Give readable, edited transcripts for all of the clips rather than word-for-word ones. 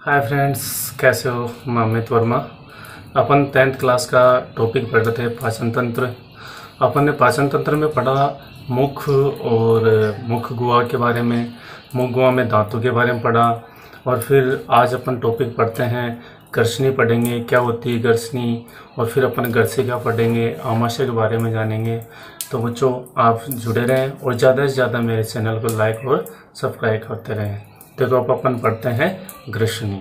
Hi friends, कैसे हो? मैं अमित वर्मा। अपन 10th क्लास का टॉपिक पढ़ रहे थे पाचन तंत्र। अपन ने पाचन तंत्र में पढ़ा मुख और मुख गुहा के बारे में, मुख गुहा में दांतों के बारे में पढ़ा। और फिर आज अपन टॉपिक पढ़ते हैं ग्रसनी पढ़ेंगे, क्या होती है ग्रसनी। और फिर अपन ग्रसी का पढ़ेंगे, आमाशय के बारे में जानेंगे। तो बच्चों, आप जुड़े रहें और ज़्यादा से ज़्यादा मेरे चैनल को लाइक और सब्सक्राइब करते रहें। देखो, अब अपन पढ़ते हैं ग्रसनी।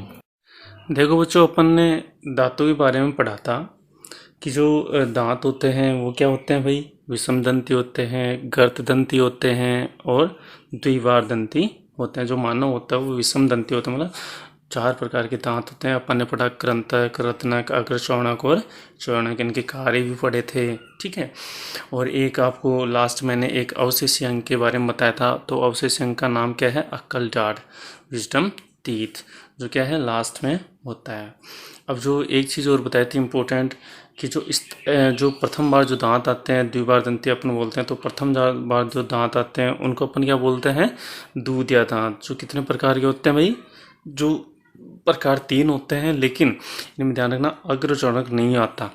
देखो बच्चों, अपन ने दांतों के बारे में पढ़ा था कि जो दांत होते हैं वो क्या होते हैं भाई। विषम दंती होते हैं, गर्त दंती होते हैं और द्विवार दंती होते हैं। जो मानव होता है वो विषम दंती होता है, मतलब 4 प्रकार के दांत होते हैं। अपन ने पढ़ा कृंतक, रत्नक, अग्रचौणक और चौणक। इनके कार्य भी पढ़े थे, ठीक है। और एक आपको लास्ट मैंने एक अवशेष अंग के बारे में बताया था। तो अवशेष अंग का नाम क्या है? अक्कल जाड़, विजडम टीथ, जो क्या है लास्ट में होता है। अब जो एक चीज़ और बताई थी इम्पोर्टेंट, कि जो प्रथम बार जो दांत आते हैं द्विबार दंती अपन बोलते हैं। तो प्रथम बार जो दांत आते हैं उनको अपन क्या बोलते हैं? दूधिया दांत। जो कितने प्रकार के होते हैं भाई? जो प्रकार 3 होते हैं, लेकिन इनमें ध्यान रखना अग्रचौणक नहीं आता,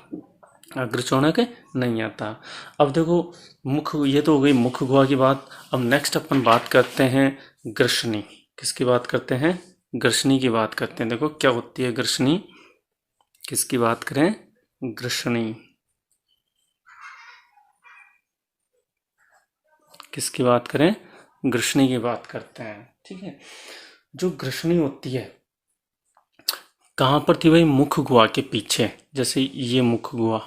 अग्रचौणक नहीं आता। अब देखो, मुख, ये तो हो गई मुख गुहा की बात। अब नेक्स्ट अपन बात करते हैं ग्रसनी। किसकी बात करते हैं? ग्रसनी की बात करते हैं। देखो क्या होती है ग्रसनी, किसकी बात करें? ग्रसनी किसकी बात करें? ग्रसनी की बात करते हैं, ठीक है। जो ग्रसनी होती है कहाँ पर थी भाई? मुख गुहा के पीछे। जैसे ये मुख गुहा,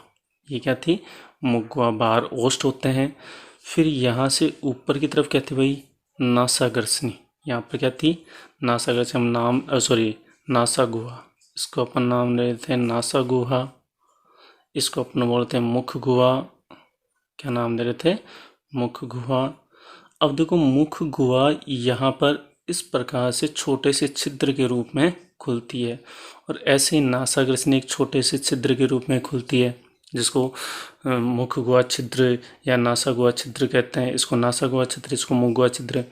ये क्या थी? मुख गुहा। बाहर ओष्ठ होते हैं। फिर यहाँ से ऊपर की तरफ क्या थी भाई? नासा ग्रसनी। यहाँ पर क्या थी? नासा ग्रसनी। हम नाम सॉरी, नासा गुहा, इसको अपन नाम दे देते हैं नासा गुहा। इसको अपन बोलते हैं मुख गुहा। क्या नाम दे रहे थे? मुख गुहा। अब देखो, मुख गुहा यहाँ पर इस प्रकार से छोटे से छिद्र के रूप में खुलती है। और ऐसे ही नासाग्रसनी एक छोटे से छिद्र के रूप में खुलती है, जिसको मुख गुहा छिद्र या नासा गुहा छिद्र कहते हैं। इसको नासा गुहा छिद्र, इसको मुख गुहा छिद्र।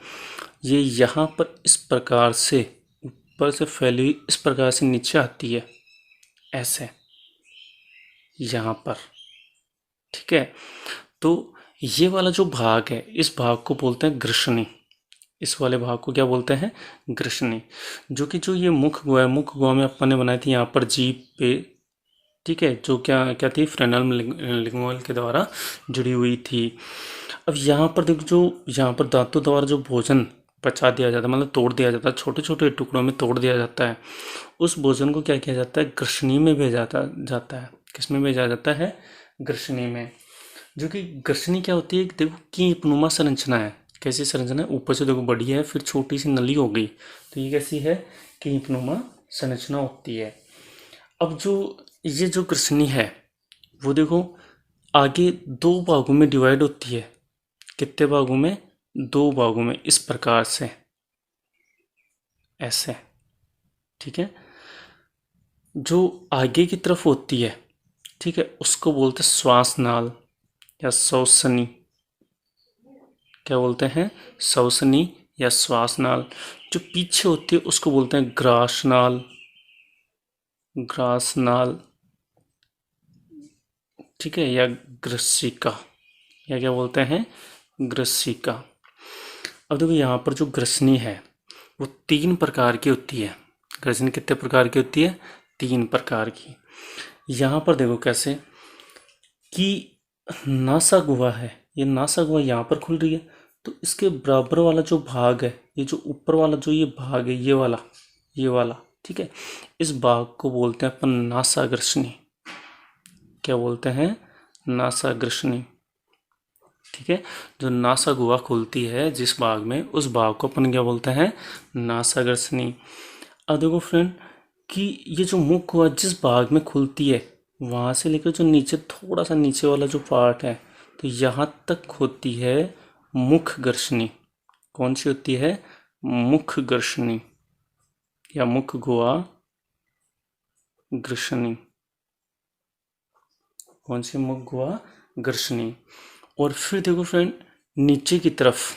ये यहाँ पर इस प्रकार से ऊपर से फैली हुई इस प्रकार से नीचे आती है, ऐसे यहाँ पर, ठीक है। तो ये वाला जो भाग है, इस भाग को बोलते हैं ग्रसनी। इस वाले भाग को क्या बोलते हैं? ग्रसनी। जो ये मुख गुहा है, मुख गुहा में अपन ने बनाई थी यहाँ पर जीभ पे, ठीक है, जो क्या क्या थी? फ्रेनल लिंगुअल के द्वारा जुड़ी हुई थी। अब यहाँ पर देखो, जो यहाँ पर दांतों द्वारा जो भोजन पचा दिया जाता है, मतलब तोड़ दिया जाता है, छोटे छोटे टुकड़ों में तोड़ दिया जाता है, उस भोजन को क्या किया जाता है? ग्रसनी में भेजा जाता है। किस में भेजा जाता है? ग्रसनी में। जो कि ग्रसनी क्या होती है? देखो, कीपनुमा संरचना है। कैसी संरचना है? ऊपर से देखो बड़ी है, फिर छोटी सी नली हो गई, तो ये कैसी है? कीपनुमा संरचना होती है। अब जो ये जो ग्रसनी है वो देखो आगे 2 भागों में डिवाइड होती है। कितने भागों में? 2 भागों में, इस प्रकार से, ऐसे, ठीक है। जो आगे की तरफ होती है, ठीक है, उसको बोलते हैं श्वास नाल या श्वसनी। क्या बोलते हैं? श्वसनी या श्वास नाल। जो पीछे होती है उसको बोलते हैं ग्रास नाल, ग्रास नाल, ठीक है, या ग्रसिका, या क्या बोलते हैं? ग्रसिका। अब देखो, यहाँ पर जो ग्रसनी है वो 3 प्रकार की होती है। ग्रसनी कितने प्रकार की होती है? 3 प्रकार की। यहाँ पर देखो कैसे कि नासा गुहा है, ये नासा गुहा यहाँ पर खुल रही है, तो इसके बराबर वाला जो भाग है, ये जो ऊपर वाला जो ये भाग है, ये वाला, ठीक है, इस भाग को बोलते हैं अपन नासा ग्रसनी। क्या बोलते हैं? नासा ग्रसनी, ठीक है। जो नासा गुहा खुलती है जिस भाग में, उस भाग को अपन क्या बोलते हैं? नासा ग्रसनी। अब देखो फ्रेंड, कि ये जो मुख गुहा जिस भाग में खुलती है, वहां से लेकर जो नीचे थोड़ा सा नीचे वाला जो पार्ट है, तो यहाँ तक होती है मुख ग्रसनी। कौन सी होती है? मुख ग्रसनी या मुख गुहा ग्रसनी। कौन सी? मुख गुहा ग्रसनी। और फिर देखो फ्रेंड, नीचे की तरफ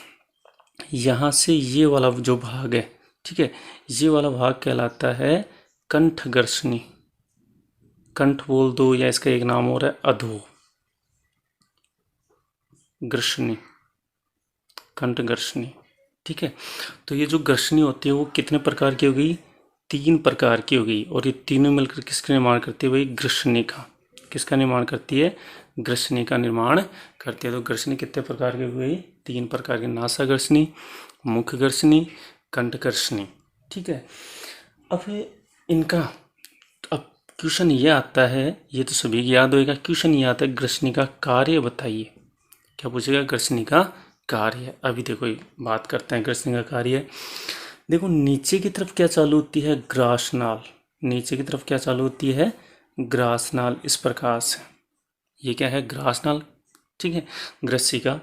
यहाँ से ये वाला जो भाग है, ठीक है, ये वाला भाग कहलाता है कंठ ग्रसनी, कंठ बोल दो या इसका एक नाम और है अधो ग्रसनी, कंठ ग्रसनी। ठीक है, तो ये जो ग्रसनी होती है वो कितने प्रकार की हो गई? 3 प्रकार की हो गई। और ये तीनों मिलकर किसका निर्माण करती है भाई? ग्रसनी का। किसका निर्माण करती है? ग्रसनी का निर्माण करती है। तो ग्रसनी कितने प्रकार की हो गई? 3 प्रकार की, नासा ग्रसनी, मुख ग्रसनी, कंठ ग्रसनी। ठीक है, अब इनका अब क्वेश्चन ये आता है, ये तो सभी की याद होगा, क्वेश्चन ये आता है ग्रसनी का कार्य बताइए। क्या पूछेगा? ग्रसनी का कार्य। अभी देखो बात करते हैं ग्रसनी का कार्य। देखो नीचे की तरफ क्या चालू होती है? ग्रासनाल। नीचे की तरफ क्या चालू होती है? ग्रासनाल। इस प्रकार से ये क्या है? ग्रासनाल। ठीक है, ग्रसिका।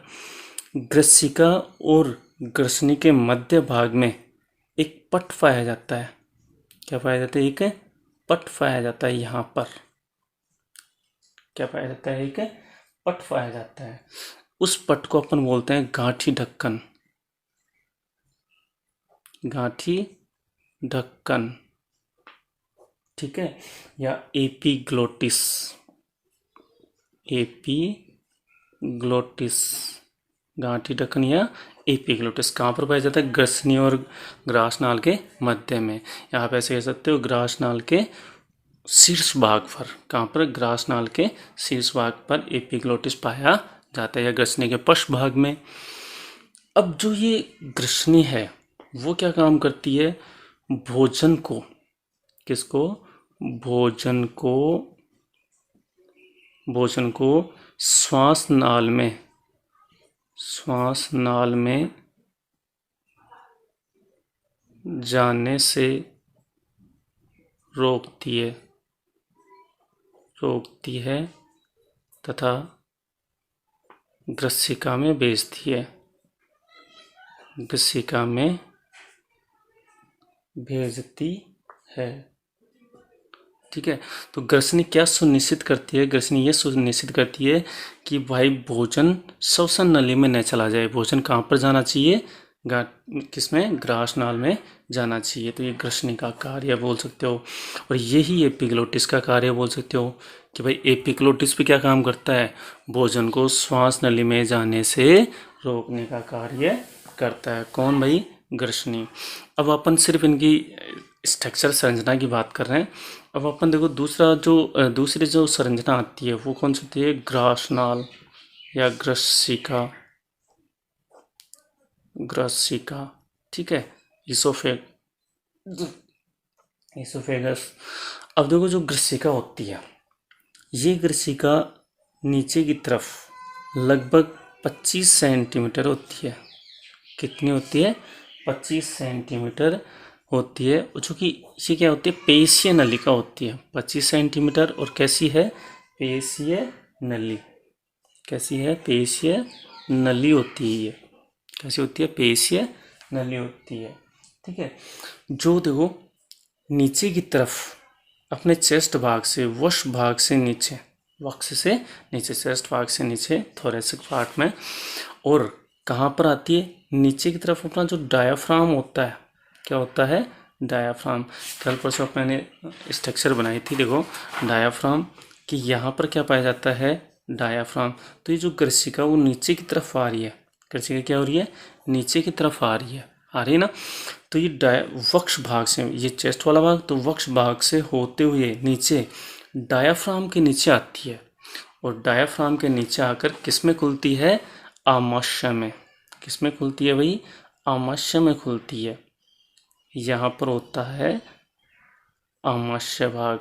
ग्रसिका और ग्रसनी के मध्य भाग में एक पट पाया जाता है। क्या पाया जाता है? एक पट पाया जाता है। यहाँ पर क्या पाया जाता है? एक पट पाया जाता है। उस पट को अपन बोलते हैं गांठी ढक्कन। गांठी ढक्कन। ठीक है, या एपीग्लोटिस। एपीग्लोटिस, गांठी ढक्कन या एपीग्लोटिस कहाँ पर पाया जाता है? ग्रसनी और ग्रासनाल के मध्य में। यहाँ पे ऐसे कह सकते हो ग्रासनाल के शीर्ष भाग पर। कहाँ पर? ग्रासनाल के शीर्ष भाग पर एपीग्लोटिस पाया जाता है, या ग्रसनी के पश्च भाग में। अब जो ये ग्रसनी है वो क्या काम करती है? भोजन को, किसको? भोजन को, भोजन को श्वास नाल में, श्वास नाल में जाने से रोकती है, रोकती है तथा ग्रसिका में भेजती है, ग्रसिका में भेजती है। ठीक है, तो ग्रसनी क्या सुनिश्चित करती है? ग्रसनी ये सुनिश्चित करती है कि भाई भोजन श्वसन नली में न चला जाए। भोजन कहाँ पर जाना चाहिए? किसमें? ग्रासनाल में जाना चाहिए। तो ये ग्रसनी का कार्य बोल सकते हो। और यही एपिग्लोटिस का कार्य बोल सकते हो कि भाई एपिग्लोटिस पे क्या काम करता है? भोजन को श्वास नली में जाने से रोकने का कार्य करता है। कौन भाई? ग्रसनी। अब अपन सिर्फ इनकी स्ट्रक्चर संरचना की बात कर रहे हैं। अब अपन देखो दूसरी जो संरचना आती है वो कौन सी होती है? ग्रासनाल या ग्रसिका, ग्रसिका। ठीक है, इसोफेगस। अब देखो जो ग्रसिका होती है, ये ग्रसिका नीचे की तरफ लगभग 25 सेंटीमीटर होती है। कितनी होती है? 25 सेंटीमीटर होती है। चूँकि ये क्या होती है? पेशीय नलिका होती है। 25 सेंटीमीटर। और कैसी है? पेशीय नली। कैसी है? पेशीय नली होती है ये। कैसी होती है? पेशीय नली होती है। ठीक है, जो देखो नीचे की तरफ अपने चेस्ट भाग से, वक्ष भाग से नीचे, वक्ष से नीचे, चेस्ट भाग से नीचे, थोरेसिक पार्ट में। और कहाँ पर आती है? नीचे की तरफ अपना जो डायाफ्राम होता है। क्या होता है? डायाफ्राम। कल परसों मैंने स्ट्रक्चर बनाई थी, देखो डायाफ्राम, कि यहाँ पर क्या पाया जाता है? डायाफ्राम। तो ये जो ग्रसिका वो नीचे की तरफ आ रही है। ग्रसिका क्या हो रही है? नीचे की तरफ आ रही है, आ रही है ना। तो ये वक्ष भाग से, ये चेस्ट वाला भाग, तो वक्ष भाग से होते हुए नीचे डायाफ्राम के नीचे आती है। और डायाफ्राम के नीचे आकर किस में खुलती है? आमाशय में। किस में खुलती है भाई? आमाशय में खुलती है। यहाँ पर होता है आमाशय भाग।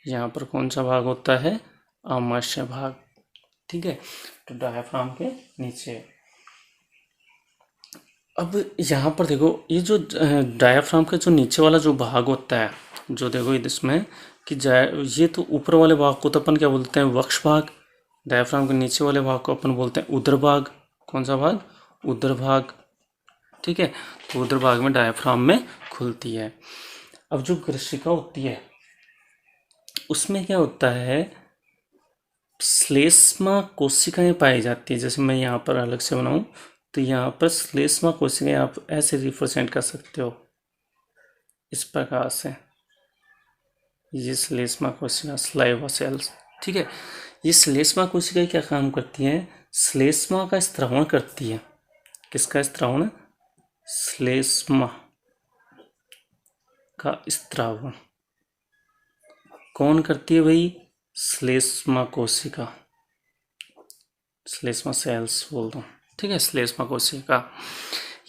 यहाँ पर कौन सा भाग होता है? आमाशय भाग। ठीक है, तो डायाफ्राम के नीचे। अब यहाँ पर देखो ये जो डायाफ्राम का जो नीचे वाला जो भाग होता है, जो देखो इसमें कि ये तो ऊपर वाले भाग को तो अपन क्या बोलते हैं? वक्ष भाग। डायाफ्राम के नीचे वाले भाग को अपन बोलते हैं उदर भाग। कौन सा भाग? उदर भाग। ठीक है, तो उदर भाग में डायाफ्राम में खुलती है। अब जो ग्रसिका होती है उसमें क्या होता है? श्लेष्मा कोशिकाएं पाई जाती है। जैसे मैं यहाँ पर अलग से बनाऊं तो यहाँ पर श्लेष्मा कोशिकाएं आप ऐसे रिप्रेजेंट कर सकते हो, इस प्रकार से। ये श्लेष्मा कोशिका, स्लाइवा सेल्स। ठीक है, ये श्लेष्मा कोशिका क्या काम करती है? श्लेष्मा का स्त्रावण करती है। किसका स्त्रावण? श्लेष्मा का स्त्रावण कौन करती है भाई? श्लेष्मा कोशिका, श्लेष्मा सेल्स बोल दो। ठीक है, श्लेष्मा कोशिका।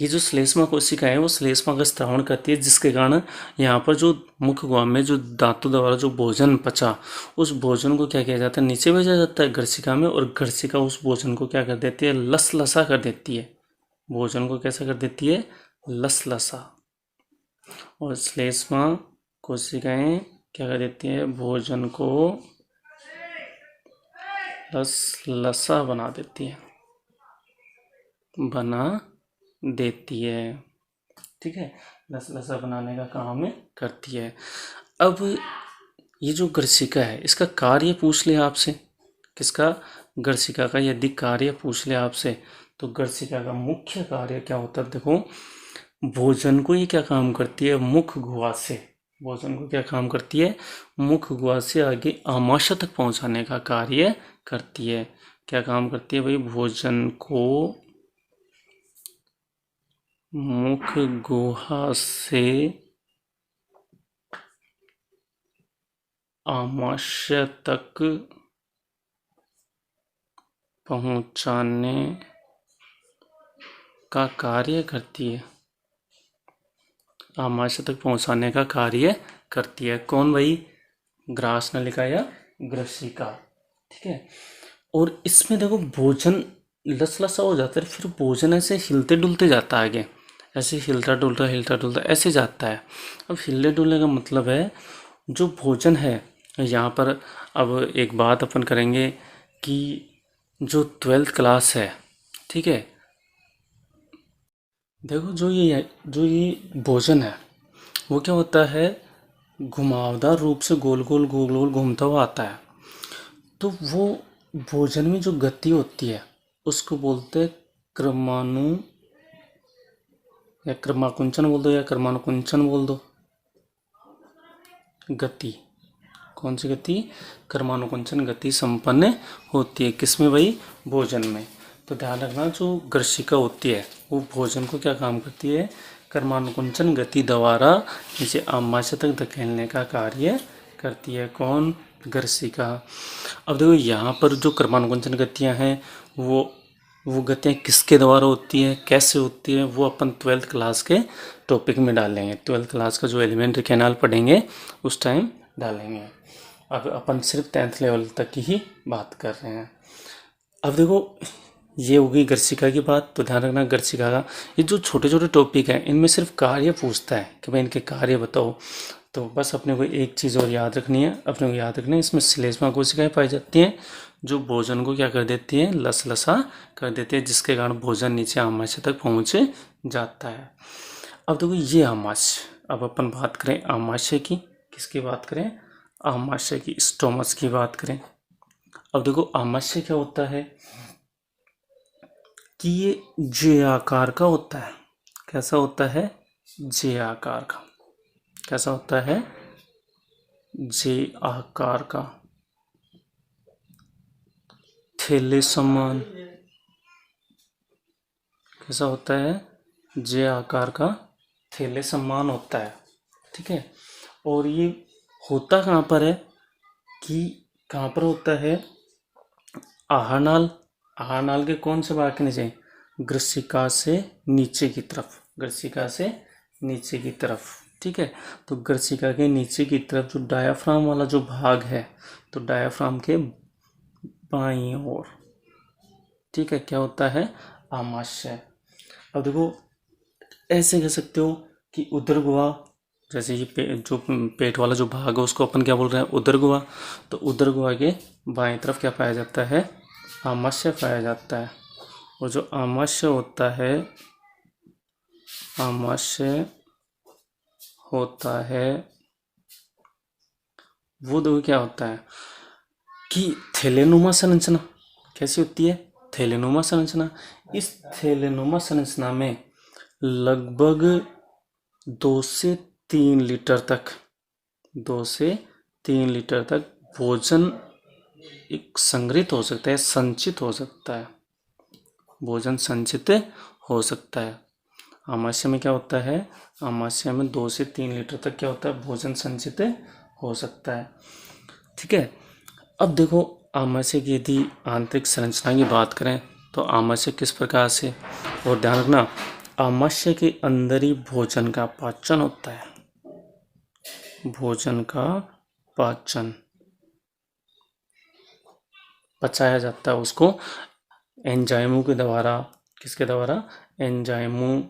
ये जो श्लेष्मा कोशिका है वो श्लेष्मा का स्त्रावण करती है, जिसके कारण यहाँ पर जो मुख गुहा में जो दांतों द्वारा जो भोजन पचा, उस भोजन को क्या किया जाता है? नीचे भेजा जाता है गर्शिका में, और गर्शिका उस भोजन को क्या कर देती है? लसलसा कर देती है। भोजन को कैसा कर देती है? लसलसा। और श्लेष्मा कोशिकाएं क्या कर देती है? भोजन को लसलसा बना देती है, बना देती है। ठीक है, लसलसा बनाने का काम करती है। अब ये जो गर्शिका है इसका कार्य पूछ ले आपसे, किसका? गर्शिका का यदि कार्य पूछ ले आपसे, तो गर्शिका का मुख्य कार्य क्या होता है? देखो, भोजन को ये क्या काम करती है? मुख गुहा से भोजन को क्या काम करती है? मुख गुहा से आगे आमाशय तक पहुंचाने का कार्य करती है। क्या काम करती है भाई? भोजन को मुख गुहा से आमाशय तक पहुंचाने का कार्य करती है। आमाशय तक पहुंचाने का कार्य करती है। कौन भाई? ग्रास नलिका या ग्रसिका। ठीक है, और इसमें देखो भोजन लसलसा हो जाता है, फिर भोजन ऐसे हिलते डुलते जाता है आगे, ऐसे हिलता डुलता ऐसे जाता है। अब हिलने डुलने का मतलब है जो भोजन है यहाँ पर। अब एक बात अपन करेंगे कि जो 12th क्लास है, ठीक है, देखो जो ये भोजन है वो क्या होता है? घुमावदार रूप से गोल गोल गोल गोल घूमता हुआ आता है। तो वो भोजन में जो गति होती है उसको बोलते हैं क्रमानु या क्रमाकुंचन बोल दो या क्रमानुकुंचन बोल दो। गति, कौन सी गति? क्रमानुकुंचन गति संपन्न होती है। किसमें भाई? भोजन में। तो ध्यान रखना, जो गर्शिका होती है वो भोजन को क्या काम करती है? क्रमानुकुंचन गति द्वारा नीचे आमाशय तक धकेलने का कार्य करती है। कौन? गर्शिका। अब देखो यहाँ पर जो क्रमानुकुंचन गतियाँ हैं वो गतियाँ किसके द्वारा होती हैं, कैसे होती है, वो अपन 12th क्लास के टॉपिक में डालेंगे। 12th क्लास का जो एलिमेंट्री कैनाल पढ़ेंगे उस टाइम डालेंगे। अब अपन सिर्फ 10th लेवल तक की ही बात कर रहे हैं। अब देखो ये होगी गर्शिका की बात। तो ध्यान रखना, गर्शिका का ये जो छोटे छोटे टॉपिक हैं इनमें सिर्फ कार्य पूछता है कि भाई इनके कार्य बताओ। तो बस अपने को एक चीज़ और याद रखनी है, अपने को याद रखना है, इसमें श्लेष्मा कोशिकाएं पाई जाती हैं जो भोजन को क्या कर देती है? लसलसा कर देती है, जिसके कारण भोजन नीचे आमाशय तक पहुँच जाता है। अब देखो ये आमाशय, अब अपन बात करें आमाशय की। किसकी बात करें? आमाशय की, स्टोमस की बात करें। अब देखो आमाशय क्या होता है कि ये जे आकार का होता है। कैसा होता है? जे आकार का। कैसा होता है? जे आकार का, थैले समान। कैसा होता है? जे आकार का, थैले समान होता है। ठीक है, और ये होता कहाँ पर है कि कहाँ पर होता है? आहारनाल। आहारनाल के कौन से भाग के नीचे? ग्रसिका से नीचे की तरफ, ग्रसिका से नीचे की तरफ। ठीक है, तो ग्रसिका के नीचे की तरफ जो डायाफ्राम वाला जो भाग है, तो डायाफ्राम के बाईं ओर, ठीक है, क्या होता है? आमाशय। अब देखो ऐसे कह सकते हो कि उदर गुहा, जैसे ये जो पेट वाला जो भाग है उसको अपन क्या बोल रहे हैं? उदर गुहा। तो उदर गुहा के बाएं तरफ क्या पाया जाता है? आमाशय पाया जाता है। और जो आमाशय होता है, आमाशय होता है वो देखो क्या होता है कि थैलेनुमा संरचना। कैसी होती है? थैलेनुमा संरचना। इस थैलेनुमा संरचना में लगभग 2 से 3 लीटर तक, 2 से 3 लीटर तक भोजन एक संग्रहित हो सकता है, संचित हो सकता है, भोजन संचित हो सकता है। आमाशय में क्या होता है, आमाशय में 2 से 3 लीटर तक क्या होता है, भोजन संचित हो सकता है। ठीक है। अब देखो आमाशय की यदि आंतरिक संरचना की बात करें तो आमाशय किस प्रकार से, और ध्यान रखना आमाशय के अंदर ही भोजन का पाचन होता है, भोजन का पाचन पचाया जाता है उसको एंजाइमों के द्वारा, किसके द्वारा, एंजाइमों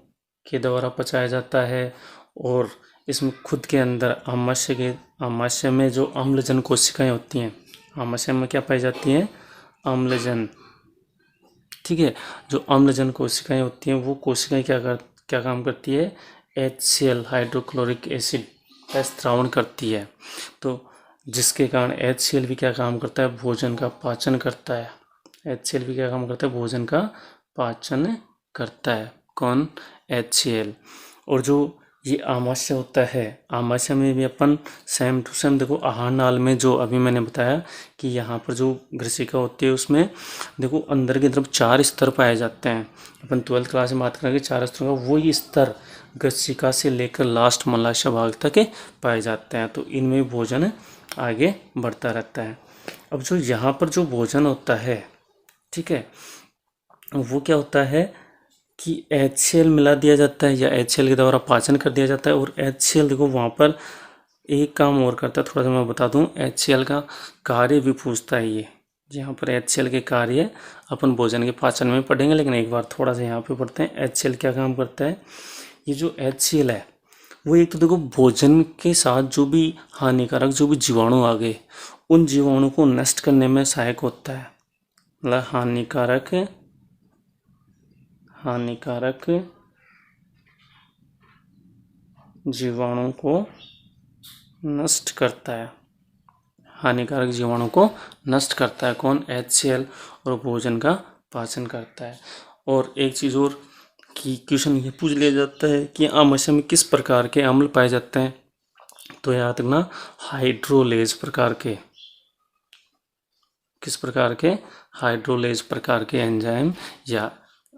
के द्वारा पचाया जाता है। और इसमें खुद के अंदर आमाशय में जो अम्लजन कोशिकाएं होती हैं, आमाशय में क्या पाई जाती हैं, अम्लजन। ठीक है। जो अम्लजन कोशिकाएं होती हैं वो कोशिकाएं क्या काम करती है, HCl हाइड्रोक्लोरिक एसिड का स्त्रावण करती है। तो जिसके कारण HCl भी क्या काम करता है, भोजन का पाचन करता है। HCl भी क्या काम करता है, भोजन का पाचन करता है। कौन, HCl। और जो ये आमाशय होता है, आमाशय में भी अपन सेम टू सेम देखो आहार नाल में जो अभी मैंने बताया कि यहाँ पर जो ग्रसिका होती है उसमें देखो अंदर की तरफ 4 स्तर पाए जाते हैं। अपन 12th क्लास में बात करेंगे 4 स्तरों का, वही स्तर ग्रसिका से लेकर लास्ट मलाशय भाग तक पाए जाते हैं। तो इनमें भोजन आगे बढ़ता रहता है। अब जो यहाँ पर जो भोजन होता है, ठीक है, वो क्या होता है कि HCl मिला दिया जाता है या HCl के द्वारा पाचन कर दिया जाता है। और HCl देखो वहाँ पर एक काम और करता है, थोड़ा सा मैं बता दूं, HCl का कार्य भी पूछता है ये। यहाँ पर HCl के कार्य अपन भोजन के पाचन में पढ़ेंगे, लेकिन एक बार थोड़ा सा यहाँ पे पढ़ते हैं HCl क्या काम करता है। ये जो HCl है वो एक तो देखो भोजन के साथ जो भी हानिकारक जो भी जीवाणु आ गए उन जीवाणु को नष्ट करने में सहायक होता है। मतलब हानिकारक जीवाणु को नष्ट करता है, हानिकारक जीवाणु को नष्ट करता है कौन, HCl। और भोजन का पाचन करता है। और एक चीज़ और कि क्वेश्चन ये पूछ लिया जाता है कि आमाशय में किस प्रकार के अम्ल पाए जाते हैं, तो याद रखना हाइड्रोलेज प्रकार के, किस प्रकार के, हाइड्रोलेज प्रकार के एंजाइम या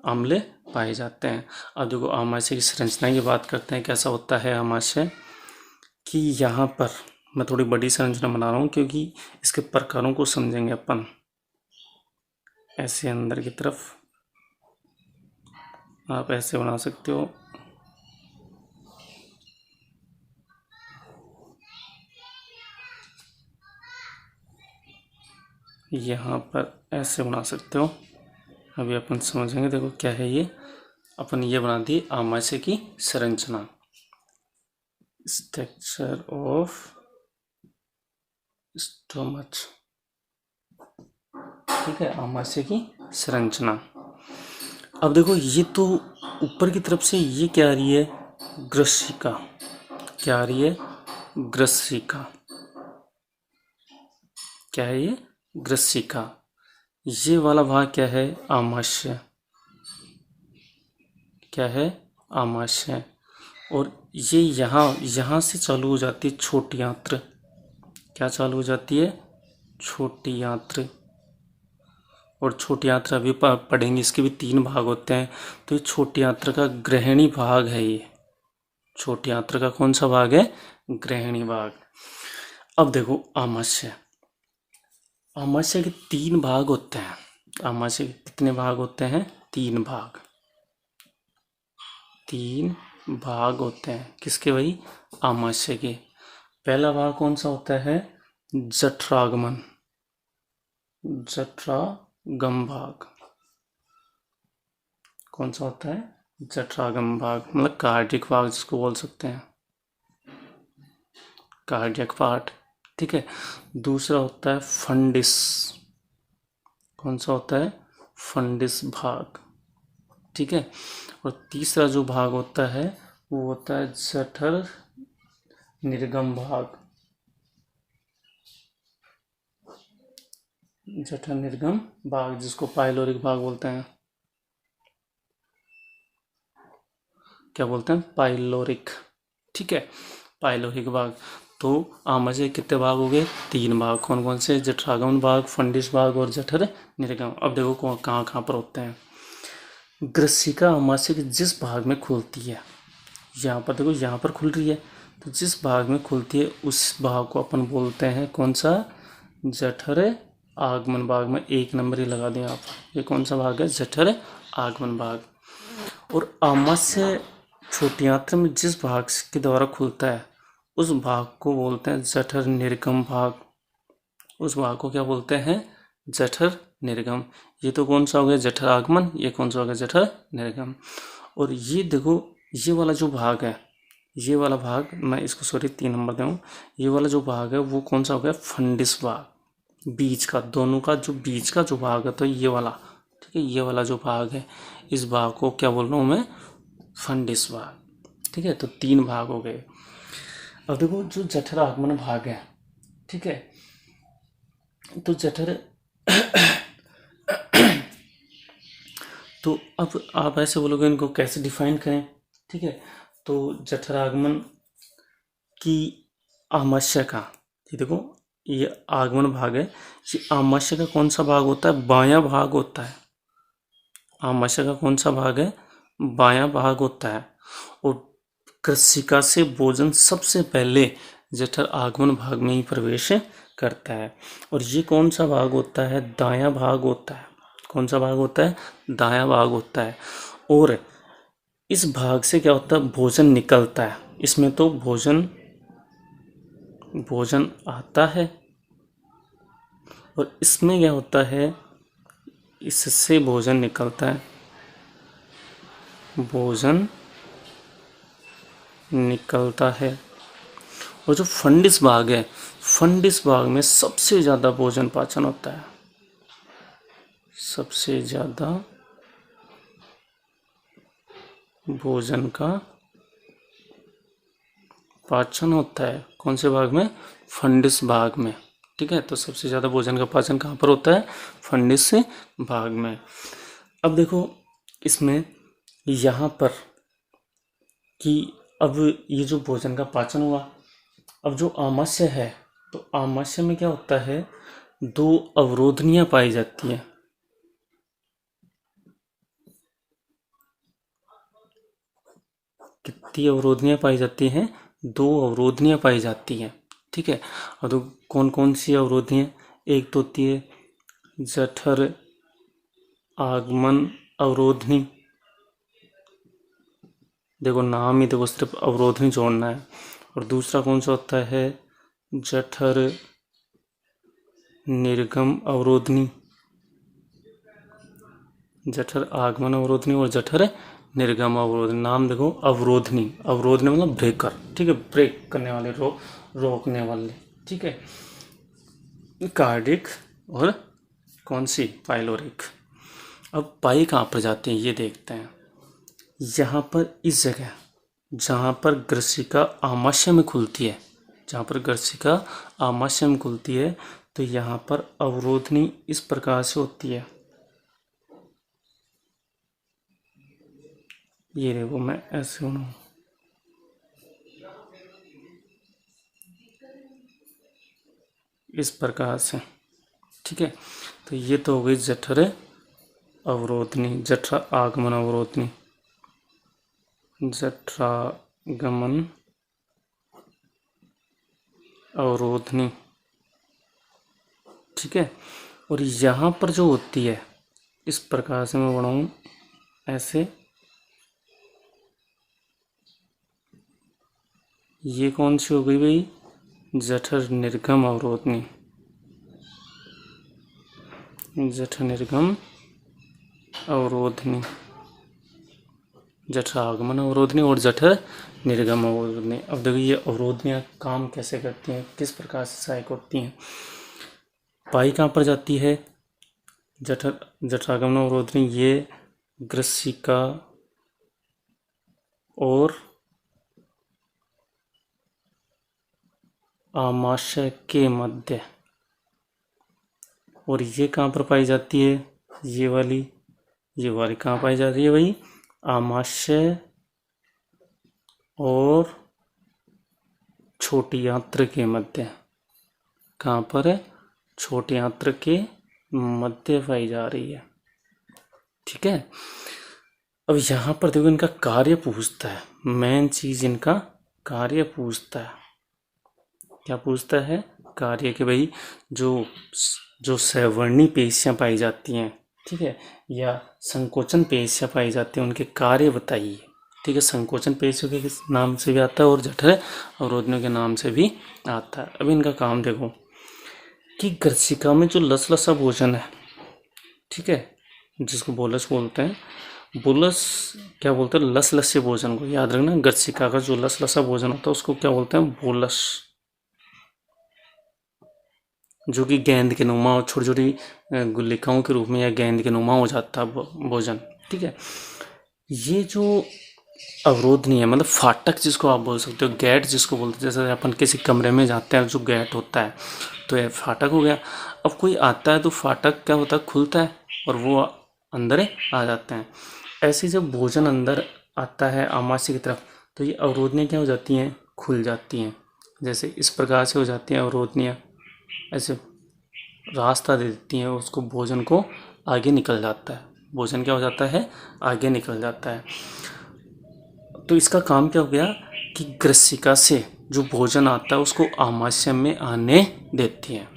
अम्ल पाए जाते हैं। अब देखो आमाशय की संरचना की बात करते हैं, कैसा होता है आमाशय, कि यहाँ पर मैं थोड़ी बड़ी संरचना बना रहा हूँ क्योंकि इसके प्रकारों को समझेंगे अपन। ऐसे अंदर की तरफ आप ऐसे बना सकते हो, यहाँ पर ऐसे बना सकते हो। अभी अपन समझेंगे, देखो क्या है ये, अपन ये बना दी आमाशय की संरचना, स्ट्रक्चर ऑफ स्टोमच। ठीक है, आमाशय की संरचना। अब देखो ये तो ऊपर की तरफ से ये क्या आ रही है, ग्रसिका, क्या आ रही है, ग्रसिका, क्या है ये, ग्रसिका। ये वाला भाग क्या है, आमाशय, क्या है, आमाशय। और ये यहाँ से चालू हो जाती है छोटी आंत्र, क्या चालू हो जाती है, छोटी आंत्र। और छोटी आंत्र अभी पढ़ेंगे, इसके भी 3 भाग होते हैं। तो ये छोटी आंत्र का ग्रहणी भाग है, ये छोटी आंत्र का कौन सा भाग है, ग्रहणी भाग। अब देखो आमाशय, आमाशय के 3 भाग होते हैं। आमाशय के कितने भाग होते हैं, 3 भाग, 3 भाग होते हैं किसके भाई, आमाशय के। पहला भाग कौन सा होता है, जठरागमन, जठरागम भाग। कौन सा होता है, जठरागम भाग, मतलब कार्डियक भाग जिसको बोल सकते हैं, कार्डियक पार्ट। ठीक है। दूसरा होता है फंडिस, कौन सा होता है, फंडिस भाग। ठीक है। और तीसरा जो भाग होता है वो होता है जठर निर्गम भाग, जठर निर्गम भाग जिसको पाइलोरिक भाग बोलते हैं। क्या बोलते हैं, पाइलोरिक। ठीक है, पाइलोरिक भाग। तो आमाशय के कितने भाग हो गए? 3 भाग। कौन कौन से? जठरागमन भाग, फंडिस भाग और जठर निर्गम। अब देखो कहाँ कहाँ पर होते हैं। ग्रसिका आमाशय के जिस भाग में खुलती है, यहाँ पर देखो, यहाँ पर खुल रही है, तो जिस भाग में खुलती है उस भाग को अपन बोलते हैं कौन सा? जठर आगमन भाग। में 1 नंबर ही लगा दें आप। ये कौन सा भाग है? जठर आगमन भाग। और आमाशय छोटी आंत्र में जिस भाग के द्वारा खुलता है उस भाग को बोलते हैं जठर निर्गम भाग। उस भाग को क्या बोलते हैं? जठर निर्गम। ये तो कौन सा हो गया? जठर आगमन। ये कौन सा हो गया? जठर निर्गम। और ये देखो, ये वाला जो भाग है, ये वाला भाग, मैं इसको सॉरी 3 नंबर दूँ, ये वाला जो भाग है वो कौन सा हो गया? फंडिस भाग। बीच का, दोनों का जो बीच का जो भाग है, तो ये वाला, ठीक है, ये वाला जो भाग है, इस भाग को क्या बोल रहा हूँ मैं? फंडिस भाग। ठीक है, तो 3 भाग हो गए। अब देखो जो जठर आगमन भाग है, ठीक है, तो जठर तो अब आप ऐसे बोलोगे इनको कैसे डिफाइन करें? ठीक है, तो जठर आगमन की आमाशय का, ये देखो, ये आगमन भाग है, ये आमाशय का कौन सा भाग होता है? बायां भाग होता है। आमाशय का कौन सा भाग है? बायां भाग होता है। और कृशिका से भोजन सबसे पहले जठर आगमन भाग में ही प्रवेश करता है। और ये कौन सा भाग होता है? दायां भाग होता है। कौन सा भाग होता है? दायां भाग होता है। और इस भाग से क्या होता है? भोजन निकलता है। इसमें तो भोजन आता है, और इसमें क्या होता है? इससे भोजन निकलता है, भोजन निकलता है। और जो फंडिस भाग है, फंडिस भाग में सबसे ज़्यादा भोजन पाचन होता है। सबसे ज़्यादा भोजन का पाचन होता है। कौन से भाग में? फंडिस भाग में। ठीक है, तो सबसे ज़्यादा भोजन का पाचन कहाँ पर होता है? फंडिस भाग में। अब देखो इसमें यहाँ पर कि अब ये जो भोजन का पाचन हुआ, अब जो आमाशय है, तो आमाशय में क्या होता है? 2 अवरोधनियां पाई जाती हैं। कितनी अवरोधनियां पाई जाती हैं? 2 अवरोधनियां पाई जाती हैं। ठीक है, और तो कौन कौन सी अवरोधनियां? एक तो होती है जठर आगमन अवरोधनी। देखो नाम ही देखो, सिर्फ अवरोधनी जोड़ना है। और दूसरा कौन सा होता है? जठर निर्गम अवरोधनी। जठर आगमन अवरोधनी और जठर निर्गम अवरोधनी। नाम देखो, अवरोधनी। अवरोधनी मतलब ब्रेकर। ठीक है, ब्रेक करने वाले, रोकने वाले। ठीक है, कार्डिक और कौन सी? पाइलोरिक। अब पाई कहाँ पर जाती है ये देखते हैं। यहाँ पर इस जगह जहाँ पर ग्रसिका आमाशय में खुलती है, जहाँ पर ग्रसिका आमाशय में खुलती है, तो यहाँ पर अवरोधनी इस प्रकार से होती है। ये देखो, मैं ऐसे हूँ, इस प्रकार से। ठीक है, तो ये तो हो गई जठर अवरोधनी, जठर आगमन अवरोधनी, जठरागमन अवरोधनी। ठीक है, और यहाँ पर जो होती है, इस प्रकार से मैं बनाऊँ ऐसे, ये कौन सी हो गई भाई? जठर निर्गम अवरोधनी। जठर निर्गम अवरोधनी, जठर आगमन अवरोधनी और जठर निर्गम अवरोधनी। अब देखो ये अवरोधनियाँ काम कैसे करती हैं, किस प्रकार से सहायक होती हैं। पाई कहाँ पर जाती है? जठरागमन अवरोधनी, ये ग्रसिका और आमाशय के मध्य। और ये कहाँ पर पाई जाती है? ये वाली कहाँ पाई जाती है भाई? आमाशय और छोटी आंत्र के मध्य। कहाँ पर है? छोटी आंत्र के मध्य पाई जा रही है। ठीक है। अब यहाँ पर देखो इनका कार्य पूछता है, मेन चीज इनका कार्य पूछता है। क्या पूछता है? कार्य के भाई जो जो सवर्णी पेशियां पाई जाती हैं, ठीक है, या संकोचन पेशियां पाई जाती हैं, उनके कार्य बताइए। ठीक है, संकोचन पेशियों के नाम से भी आता है और जठर अवरोधनियों के नाम से भी आता है। अब इनका काम देखो कि ग्रसिका में जो लसलसा भोजन है, ठीक है, जिसको बोलस बोलते हैं, बोलस क्या बोलते हैं? लसलस्य भोजन को याद रखना। ग्रसिका का जो लसलसा भोजन होता है उसको क्या बोलते हैं? बोलस। जो कि गेंद के नुमा और छोटी छोटी गुल्लिकाओं के रूप में या गेंद के नुमा हो जाता है भोजन। ठीक है, ये जो अवरोध नहीं है, मतलब फाटक जिसको आप बोल सकते हो, गेट जिसको बोलते हैं, जैसे अपन किसी कमरे में जाते हैं जो गेट होता है, तो ये फाटक हो गया। अब कोई आता है तो फाटक क्या होता है? खुलता है और वो अंदर आ जाते हैं। ऐसे जब भोजन अंदर आता है आमाशय की तरफ, तो ये अवरोधनियाँ क्या हो जाती हैं? खुल जाती हैं। जैसे इस प्रकार से हो जाती हैं अवरोधनियाँ, ऐसे रास्ता दे देती हैं उसको, भोजन को आगे निकल जाता है। भोजन क्या हो जाता है? आगे निकल जाता है। तो इसका काम क्या हो गया कि ग्रसिका से जो भोजन आता है उसको आमाशय में आने देती है।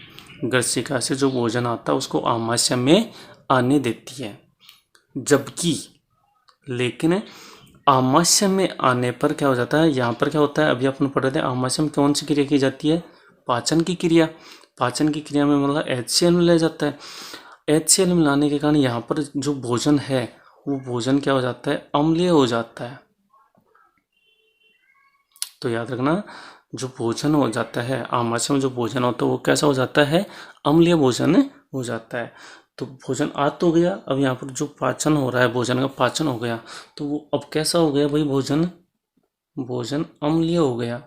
ग्रसिका से जो भोजन आता है उसको आमाशय में आने देती है। जबकि लेकिन आमाशय में आने पर क्या हो जाता है? यहाँ पर क्या होता है? अभी अपन पढ़ रहे थे, आमाशय में कौन सी क्रिया की जाती है? पाचन की क्रिया। पाचन की क्रिया में मतलब HCl मिलाया जाता है। HCl मिलाने के कारण यहाँ पर जो भोजन है वो भोजन क्या हो जाता है? अम्लीय हो जाता है। तो याद रखना, जो भोजन हो जाता है आमाशय में, जो भोजन होता है वो कैसा हो जाता है? अम्लीय भोजन हो जाता है। तो भोजन आ तो गया, अब यहाँ पर जो पाचन हो रहा है, भोजन का पाचन हो गया, तो वो अब कैसा हो गया भाई? भोजन अम्लीय हो गया।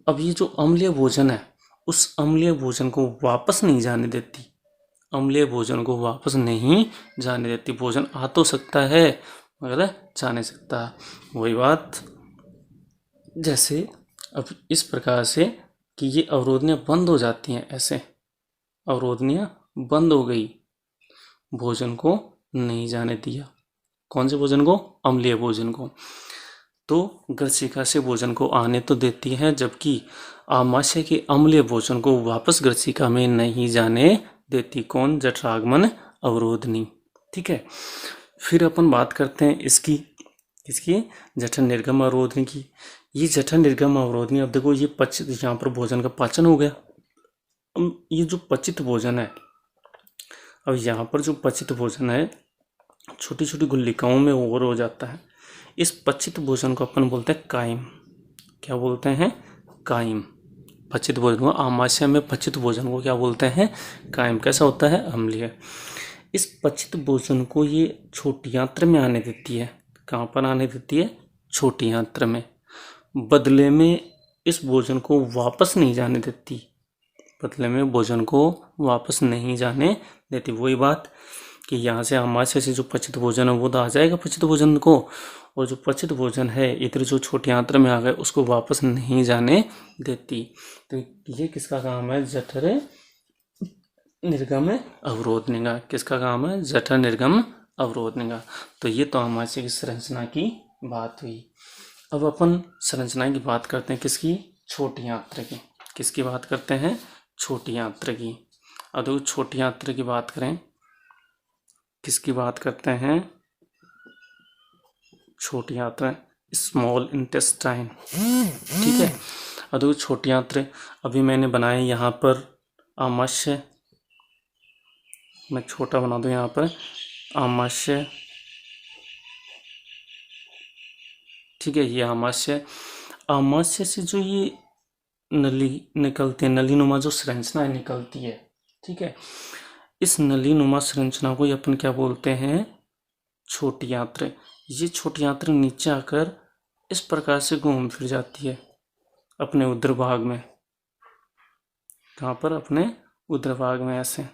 अब ये जो अम्लीय भोजन है, उस अम्लीय भोजन को वापस नहीं जाने देती। अम्लीय भोजन को वापस नहीं जाने देती। भोजन आ तो सकता है मगर जा नहीं सकता। वही बात जैसे अब इस प्रकार से कि ये अवरोधनियाँ बंद हो जाती हैं, ऐसे अवरोधनियाँ बंद हो गई, भोजन को नहीं जाने दिया। कौन से भोजन को? अम्लीय भोजन को। तो ग्रसिका से भोजन को आने तो देती है, जबकि आमाशय के अम्लीय भोजन को वापस ग्रसिका में नहीं जाने देती। कौन? जठरागमन अवरोधनी। ठीक है, फिर अपन बात करते हैं इसकी जठर निर्गम अवरोधनी की। ये जठर निर्गम अवरोधनी, अब देखो ये पचित, यहाँ पर भोजन का पाचन हो गया। अब ये जो पचित भोजन है, अब यहाँ पर जो पचित भोजन है छोटी छोटी गुल्लिकाओं में ओवर हो जाता है। इस पचित भोजन को अपन बोलते हैं कायम। क्या बोलते हैं? कायम। पचित भोजन को, आमाशय में पचित भोजन को क्या बोलते हैं? कायम। कैसा होता है? अम्लीय। इस पचित भोजन को ये छोटी आंत्र में आने देती है। कहाँ पर आने देती है? छोटी आंत्र में। बदले में इस भोजन को वापस नहीं जाने देती। बदले में भोजन को वापस नहीं जाने देती। वही बात कि यहाँ से आमाशय से जो पचित भोजन है वो तो आ जाएगा पचित भोजन को, और जो पचित भोजन है इधर जो छोटी आंत्र में आ गए उसको वापस नहीं जाने देती। तो ये किसका काम है? जठर निर्गम अवरोधनी का। किसका काम है? जठर निर्गम अवरोधनी का। तो ये तो आमाशय की संरचना की बात हुई। अब अपन संरचना की बात करते हैं किसकी? छोटी आंत्र की। किसकी बात करते हैं? छोटी आंत्र की। अब देखो छोटी आंत्र की बात करें, किसकी बात करते हैं? छोटी आंत्र, स्मॉल इंटेस्टाइन। ठीक है, अब देखो छोटी आंत्र अभी मैंने बनाए यहाँ पर आमाशय, मैं छोटा बना दूं यहाँ पर आमाशय। ठीक है, ये आमाशय। आमाशय से जो ये नली निकलती है, नली नुमा जो संरचना निकलती है, ठीक है, इस नली नुमा संरचना को अपन क्या बोलते हैं? छोटी आंत्र। ये छोटी आंत्र नीचे आकर इस प्रकार से घूम फिर जाती है अपने उदर भाग में। कहाँ पर? अपने उदर भाग में ऐसे।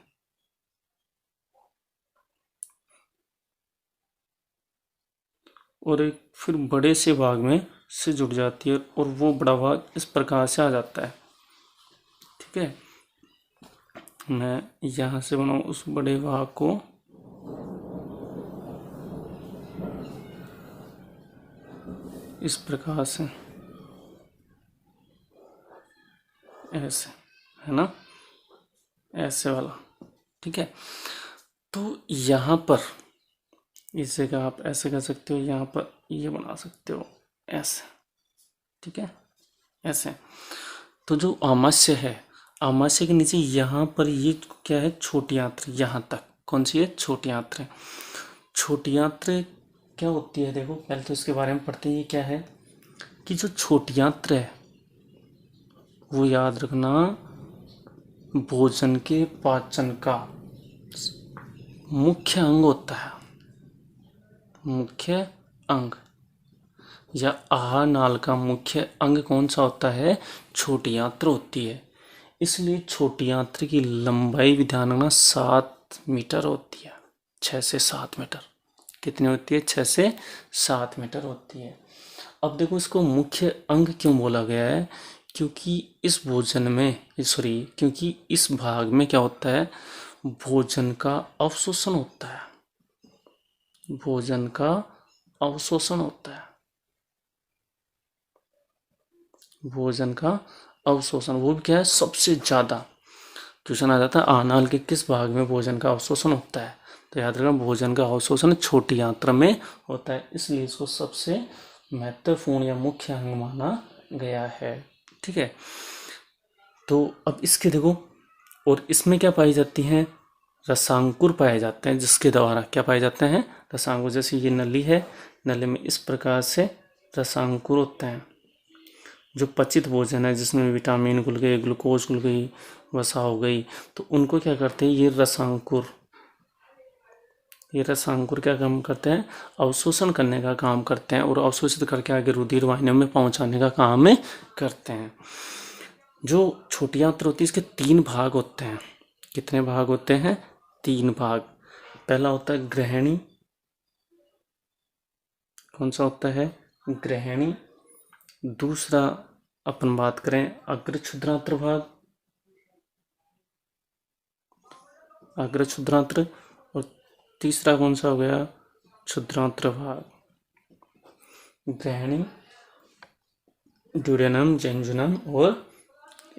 और एक फिर बड़े से भाग में से जुड़ जाती है और वो बड़ा भाग इस प्रकार से आ जाता है। ठीक है, मैं यहाँ से बनाऊँ उस बड़े भाग को, इस प्रकार से, ऐसे, है ना, ऐसे वाला। ठीक है, तो यहाँ पर इस जगह आप ऐसे कर सकते हो, यहाँ पर ये बना सकते हो ऐसे। ठीक है, ऐसे। तो जो आमाशय है, आमाशय के नीचे यहाँ पर ये क्या है, छोटी आंत्र, यहाँ तक। कौन सी है, छोटी आंत्र। छोटी आंत्र क्या होती है, देखो पहले तो इसके बारे में पढ़ते हैं। ये क्या है कि जो छोटी आंत्र है वो याद रखना भोजन के पाचन का मुख्य अंग होता है। मुख्य अंग या आहार नाल का मुख्य अंग कौन सा होता है, छोटी आंत्र होती है। इसलिए छोटी आंत्र की लंबाई भी ध्यान रखना 7 मीटर होती है, 6 से 7 मीटर। कितनी होती है, 6 से 7 मीटर होती है। अब देखो इसको मुख्य अंग क्यों बोला गया है, क्योंकि इस भोजन में, सॉरी, क्योंकि इस भाग में क्या होता है, भोजन का अवशोषण होता है। भोजन का अवशोषण होता है। भोजन का अवशोषण, वो भी क्या है, सबसे ज्यादा। क्वेश्चन आ जाता है आनाल के किस भाग में भोजन का अवशोषण होता है, तो याद रखना भोजन का अवशोषण छोटी आंत्र में होता है, इसलिए इसको सबसे महत्वपूर्ण या मुख्य अंग माना गया है। ठीक है, तो अब इसके देखो, और इसमें क्या पाई जाती हैं, रसांकुर पाए जाते हैं, जिसके द्वारा क्या पाए जाते हैं, रसांकुर। जैसे ये नली है, नली में इस प्रकार से रसांकुर होते हैं। जो पचित भोजन है जिसमें विटामिन घुल गए, ग्लूकोज घुल गई, वसा हो गई, तो उनको क्या करते हैं, ये रसांकुर क्या काम करते हैं, अवशोषण करने का काम करते हैं और अवशोषित करके आगे रुधिर वाहिनियों में पहुंचाने का काम करते हैं। जो छोटी आंत्र होती है इसके 3 भाग होते हैं। कितने भाग होते हैं, 3 भाग। पहला होता है ग्रहणी। कौन सा होता है, ग्रहणी। दूसरा अपन बात करें अग्र क्षुद्रांत्र भाग, अग्र क्षुद्रांत्र। और तीसरा कौन सा हो गया, क्षुद्रांत्र भाग। ग्रहणी, ड्यूडेनम, जेंजुनम और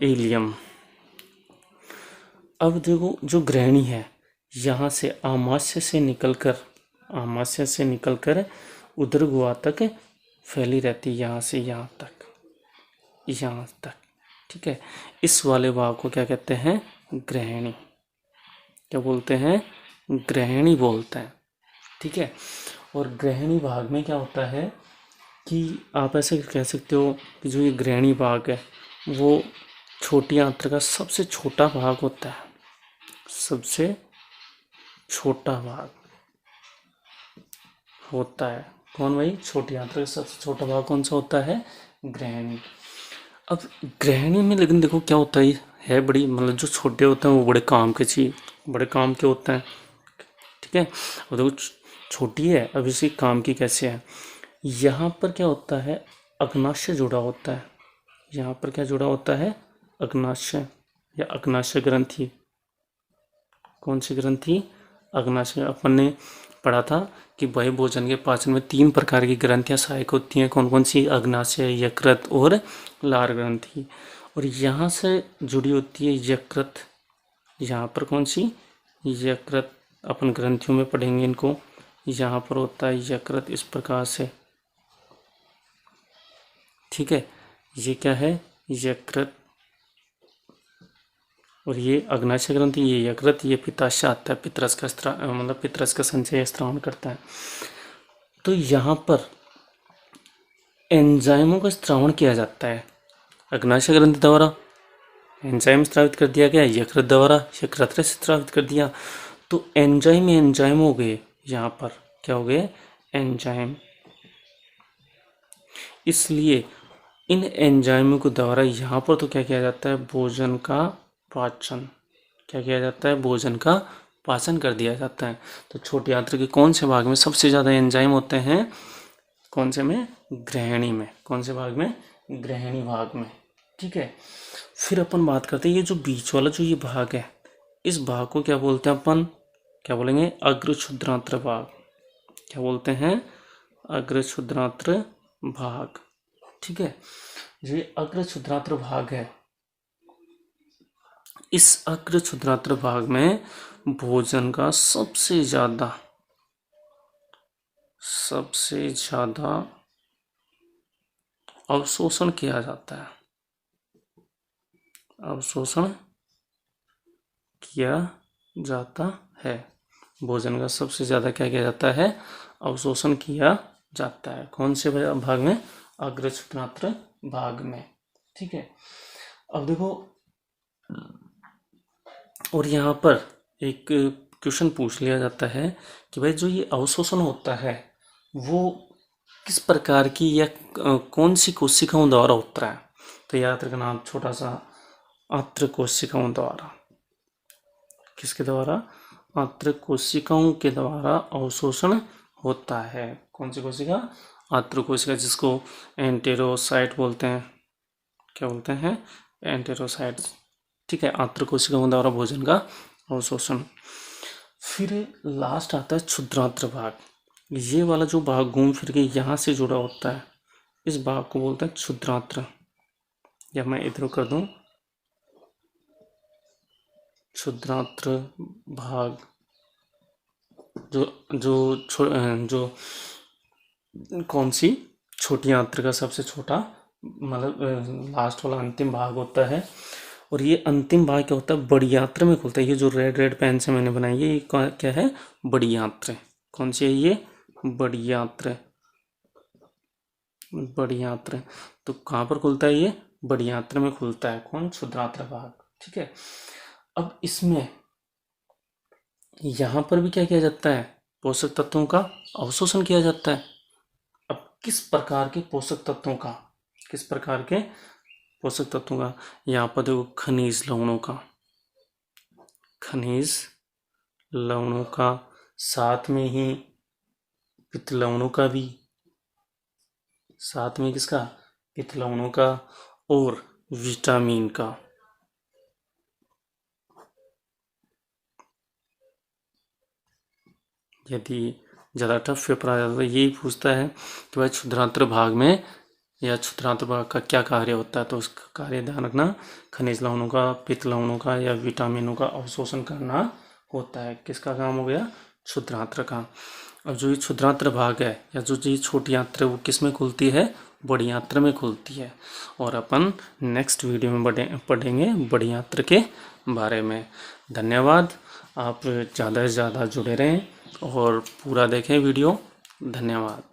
एलियम। अब देखो जो ग्रहणी है, यहाँ से आमाशय से निकलकर उदर गुहा तक फैली रहती है, यहाँ से यहाँ तक, यहाँ तक। ठीक है, इस वाले भाग को क्या कहते हैं, ग्रहणी। क्या बोलते हैं, ग्रहणी बोलते हैं। ठीक है, और ग्रहणी भाग में क्या होता है कि आप ऐसे कह सकते हो कि जो ये ग्रहणी भाग है वो छोटी आंत्र का सबसे छोटा भाग होता है। सबसे छोटा भाग होता है कौन भाई, छोटी आंत्र का सबसे छोटा भाग कौन सा होता है, ग्रहणी। अब ग्रहणी में लेकिन देखो क्या होता है बड़ी, मतलब जो छोटे होते हैं वो बड़े काम के चीज, बड़े काम के होते हैं। ठीक है, और देखो छोटी है, अब इसी काम की कैसे है, यहाँ पर क्या होता है, अग्नाशय जुड़ा होता है। यहाँ पर क्या जुड़ा होता है, अग्नाशय या अग्नाशय ग्रंथि। कौन सी ग्रंथि, अग्नाशय। अपन ने पढ़ा था कि वही भोजन के पाचन में 3 प्रकार की ग्रंथियां सहायक होती हैं। कौन कौन सी, अग्नाशय, यकृत और लार ग्रंथि। और यहाँ से जुड़ी होती है यकृत। यहाँ पर कौन सी, यकृत। अपन ग्रंथियों में पढ़ेंगे इनको। यहाँ पर होता है यकृत इस प्रकार से। ठीक है, ये क्या है, यकृत। और ये अग्नाशय ग्रंथि, ये यकृत, ये पित्ताशय आता है, पितरस का मतलब पितरस का संचय स्त्रावन करता है। तो यहाँ पर एंजाइमों का स्त्रावन किया जाता है अग्नाशय ग्रंथि द्वारा, एंजाइम स्त्रावित कर दिया गया, यकृत द्वारा, यकृत से स्त्रावित कर दिया। तो एंजाइम हो गए, यहाँ पर क्या हो गए, एंजाइम। इसलिए इन एंजाइमों के द्वारा यहाँ पर तो क्या किया जाता है, भोजन का पाचन। क्या किया जाता है, भोजन का पाचन कर दिया जाता है। तो छोटी आंत्र के कौन से भाग में सबसे ज़्यादा एंजाइम होते हैं, कौन से में? ग्रहणी में। कौन से भाग में? ग्रहणी भाग में। ठीक है, फिर अपन बात करते हैं ये जो बीच वाला जो ये भाग है, इस भाग को क्या बोलते हैं अपन? क्या बोलेंगे? अग्र क्षुद्रांत्र भाग। क्या बोलते हैं? अग्र क्षुद्रांत्र भाग। ठीक है, जो ये अग्र क्षुद्रांत्र भाग है, इस अग्र क्षुद्रांत्र भाग में भोजन का सबसे ज्यादा अवशोषण किया जाता है। अवशोषण किया जाता है। भोजन का सबसे ज्यादा क्या किया जाता है? अवशोषण किया जाता है। कौन से भाग में? अग्र क्षुद्रांत्र भाग में। ठीक है, अब देखो, और यहाँ पर एक क्वेश्चन पूछ लिया जाता है कि भाई जो ये अवशोषण होता है वो किस प्रकार की या कौन सी कोशिकाओं द्वारा होता है? तो याद रखना आप छोटा सा, आंत्र कोशिकाओं द्वारा। किसके द्वारा? आंत्र कोशिकाओं के द्वारा अवशोषण होता है। कौन सी कोशिका? आंत्र कोशिका, जिसको एंटेरोसाइट बोलते हैं। क्या बोलते हैं? एंटेरोसाइट। ठीक है, आंत्र कोशिकाओं द्वारा भोजन का अवशोषण। फिर लास्ट आता है क्षुद्रांत्र भाग। ये वाला जो भाग घूम फिर के यहाँ से जुड़ा होता है, इस भाग को बोलते हैं क्षुद्रांत्र। या मैं इधर कर दूं, क्षुद्रांत्र भाग। जो कौन सी? छोटी आंत्र का सबसे छोटा, मतलब लास्ट वाला अंतिम भाग होता है। और ये अंतिम भाग क्या होता है? बड़ी आंत्र में खुलता है। ये जो रेड रेड पेन से मैंने बनाई है, ये क्या है? बड़ी आंत्र। कौन सी है ये? बड़ी आंत्र। बड़ी आंत्र। तो कहाँ पर खुलता है ये? बड़ी आंत्र में खुलता है। कौन? क्षुद्रांत्र भाग। ठीक है, अब इसमें यहां पर भी क्या किया जाता है? पोषक तत्वों का अवशोषण किया जाता है। अब किस प्रकार के पोषक तत्वों का? किस प्रकार के पोषक तत्वों का? यहाँ पर देखो, खनिज लवणों का। खनिज लवणों का, साथ में ही पित्त लवणों का भी। साथ में किसका? पित्त लवणों का और विटामिन का। यदि ज़्यादा टफ पेपर आ जाता है तो यही पूछता है कि भाई क्षुद्रांत्र भाग में या क्षुद्रांत्र भाग का क्या कार्य होता है, तो उसका कार्य ध्यान रखना, खनिज लवणों का, पित्त लवणों का या विटामिनों का अवशोषण करना होता है। किसका काम हो गया? क्षुद्रांत्र का। अब जो ये क्षुद्रांत्र भाग है या जो ये छोटी आंत्र है वो किस में खुलती है? बड़ी आंत्र में खुलती है। और अपन नेक्स्ट वीडियो में पढ़ेंगे बड़ी आंत्र के बारे में। धन्यवाद, आप ज़्यादा से ज़्यादा जुड़े रहें और पूरा देखें वीडियो। धन्यवाद।